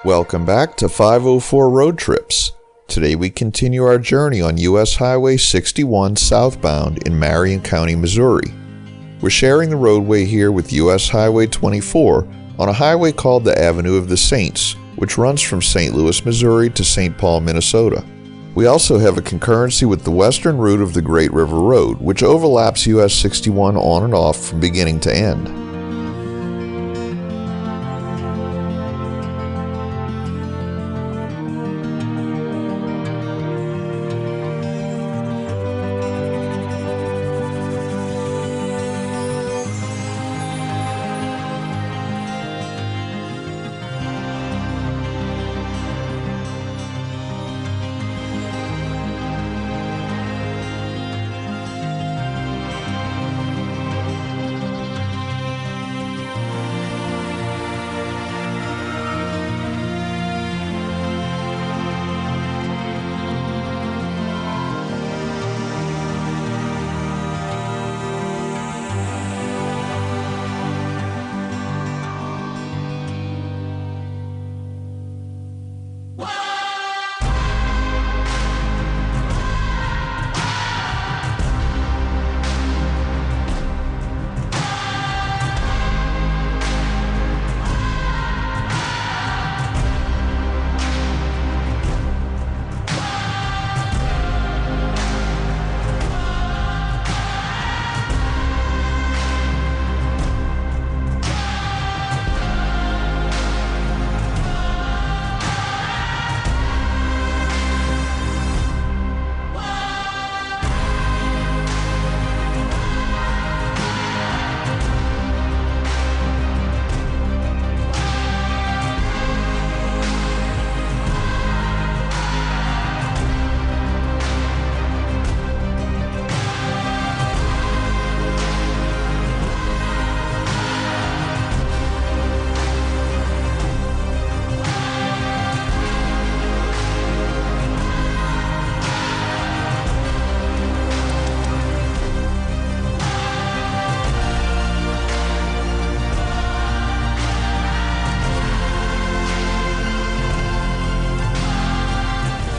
Welcome back to 504 Road Trips. Today we continue our journey on US Highway 61 southbound in Marion County, Missouri. We're sharing the roadway here with US Highway 24 on a highway called the Avenue of the Saints, which runs from St. Louis, Missouri to St. Paul, Minnesota. We also have a concurrency with the western route of the Great River Road, which overlaps US 61 on and off from beginning to end.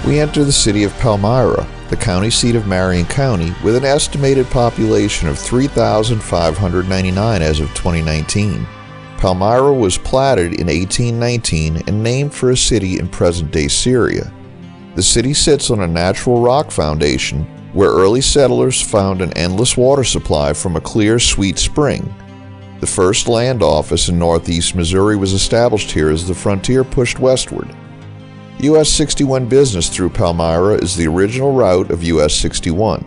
We enter the city of Palmyra, the county seat of Marion County, with an estimated population of 3,599 as of 2019. Palmyra was platted in 1819 and named for a city in present-day Syria. The city sits on a natural rock foundation where early settlers found an endless water supply from a clear, sweet spring. The first land office in northeast Missouri was established here as the frontier pushed westward. US 61 business through Palmyra is the original route of US 61.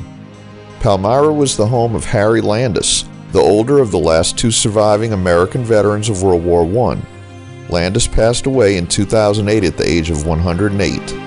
Palmyra was the home of Harry Landis, the older of the last two surviving American veterans of World War I. Landis passed away in 2008 at the age of 108.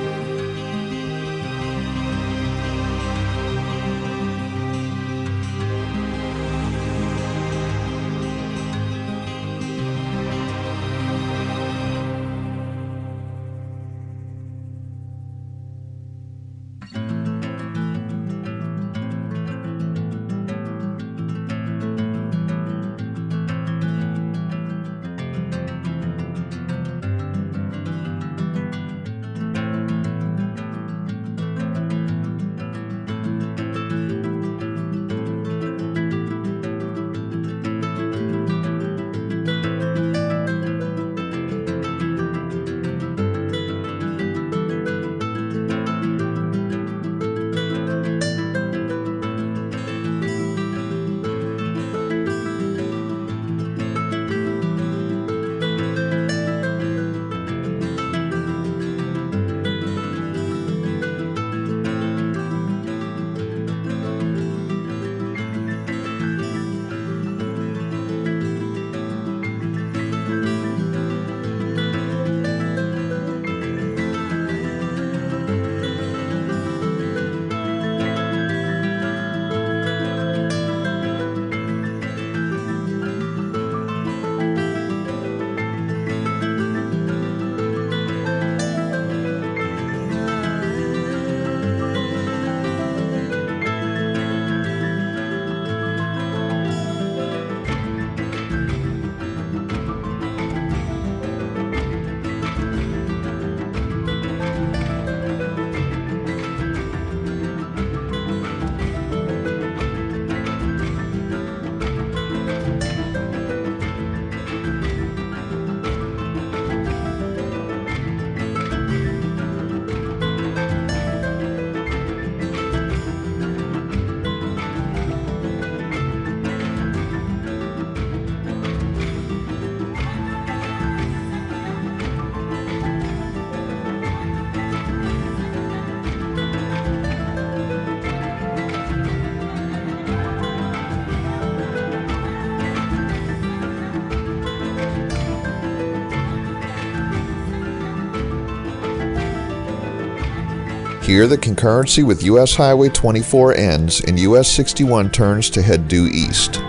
Here, the concurrency with US Highway 24 ends and US-61 turns to head due east.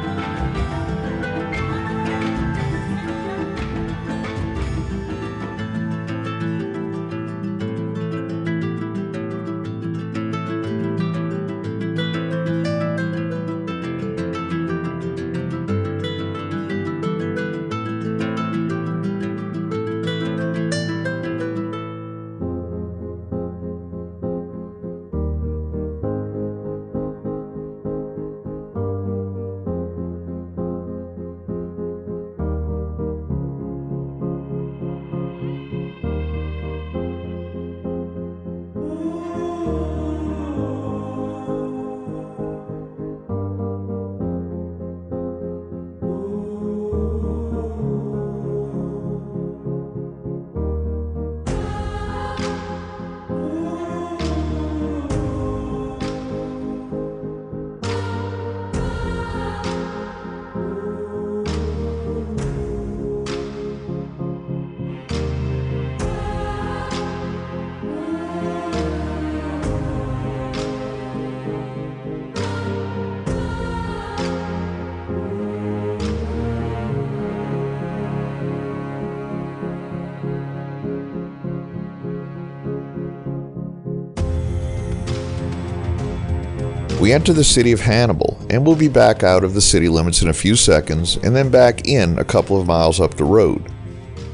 We enter the city of Hannibal, and we'll be back out of the city limits in a few seconds, and then back in a couple of miles up the road.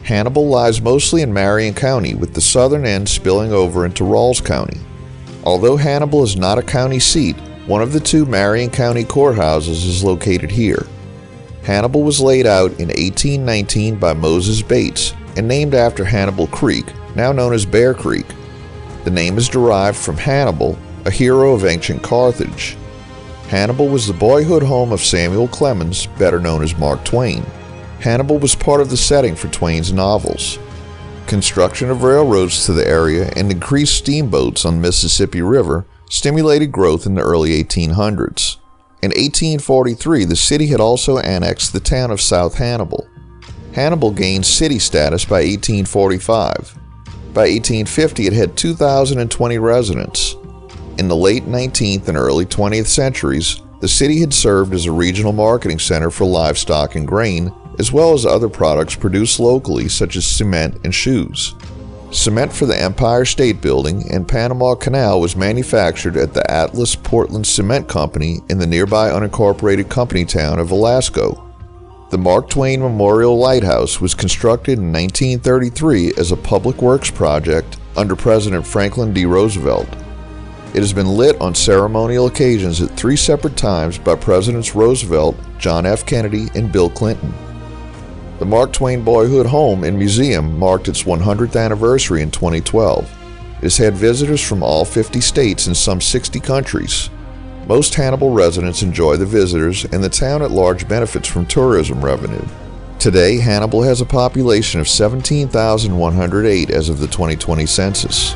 Hannibal lies mostly in Marion County, with the southern end spilling over into Ralls County. Although Hannibal is not a county seat, one of the two Marion County courthouses is located here. Hannibal was laid out in 1819 by Moses Bates and named after Hannibal Creek, now known as Bear Creek. The name is derived from Hannibal, a hero of ancient Carthage. Hannibal was the boyhood home of Samuel Clemens, better known as Mark Twain. Hannibal was part of the setting for Twain's novels. Construction of railroads to the area and increased steamboats on the Mississippi River stimulated growth in the early 1800s. In 1843, the city had also annexed the town of South Hannibal. Hannibal gained city status by 1845. By 1850, it had 2,020 residents. In the late 19th and early 20th centuries, the city had served as a regional marketing center for livestock and grain, as well as other products produced locally such as cement and shoes. Cement for the Empire State Building and Panama Canal was manufactured at the Atlas Portland Cement Company in the nearby unincorporated company town of Velasco. The Mark Twain Memorial Lighthouse was constructed in 1933 as a public works project under President Franklin D. Roosevelt. It has been lit on ceremonial occasions at 3 separate times by Presidents Roosevelt, John F. Kennedy, and Bill Clinton. The Mark Twain Boyhood Home and Museum marked its 100th anniversary in 2012. It has had visitors from all 50 states and some 60 countries. Most Hannibal residents enjoy the visitors, and the town at large benefits from tourism revenue. Today, Hannibal has a population of 17,108 as of the 2020 census.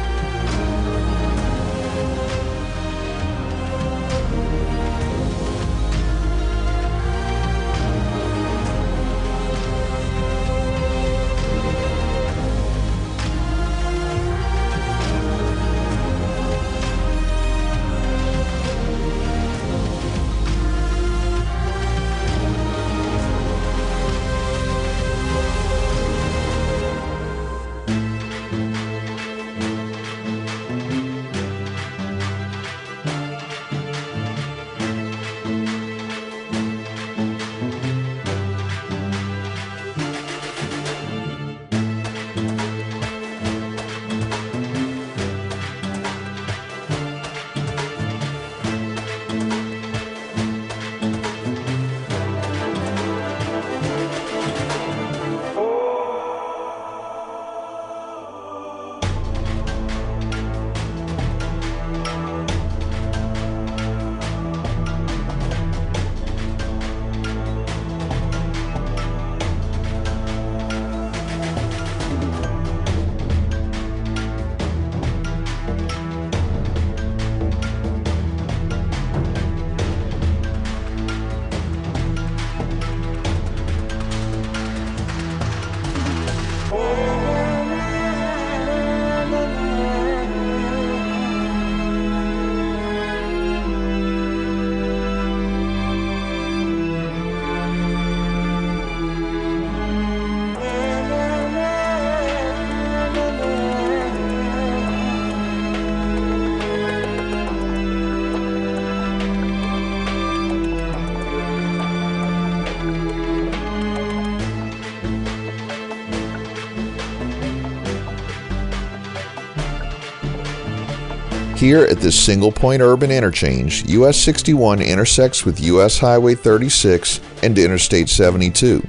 Here at this single-point urban interchange, US-61 intersects with US Highway 36 and Interstate 72.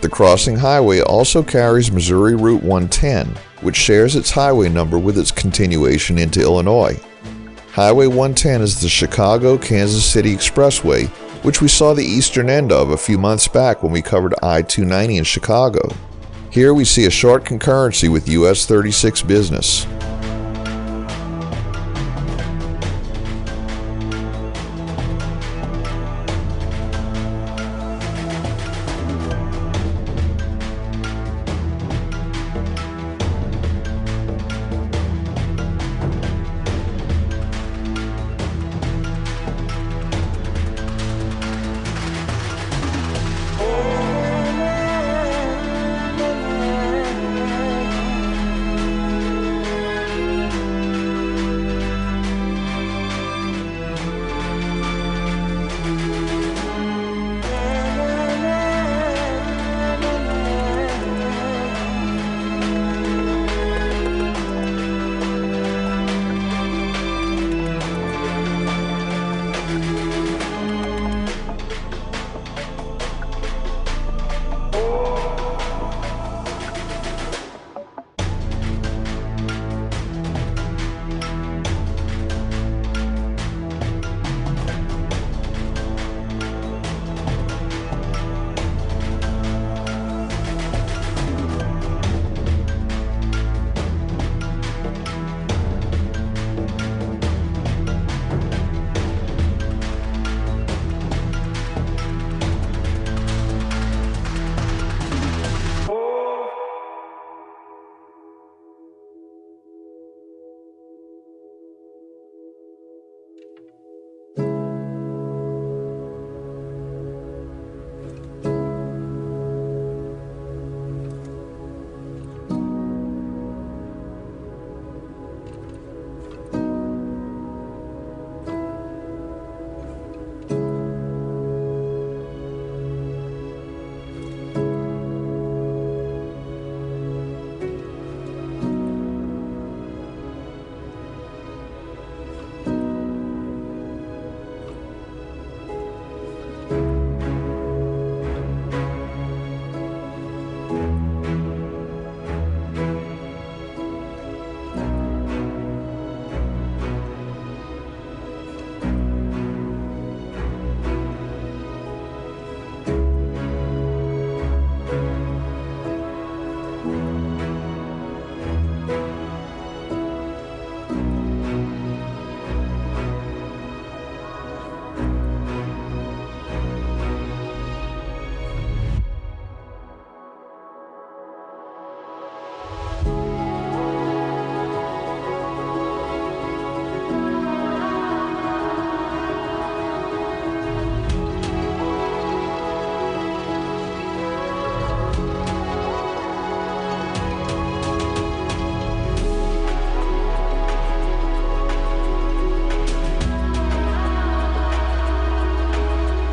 The crossing highway also carries Missouri Route 110, which shares its highway number with its continuation into Illinois. Highway 110 is the Chicago-Kansas City Expressway, which we saw the eastern end of a few months back when we covered I-290 in Chicago. Here we see a short concurrency with US 36 business.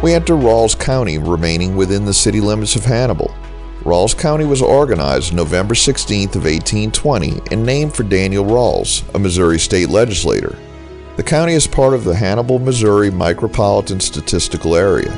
We enter Ralls County, remaining within the city limits of Hannibal. Ralls County was organized November 16th of 1820 and named for Daniel Ralls, a Missouri state legislator. The county is part of the Hannibal, Missouri Micropolitan Statistical Area.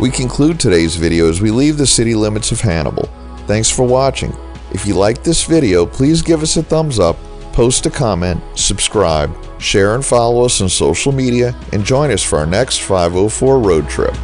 We conclude today's video as we leave the city limits of Hannibal. Thanks for watching. If you liked this video, please give us a thumbs up, post a comment, subscribe, share and follow us on social media, and join us for our next 504 road trip.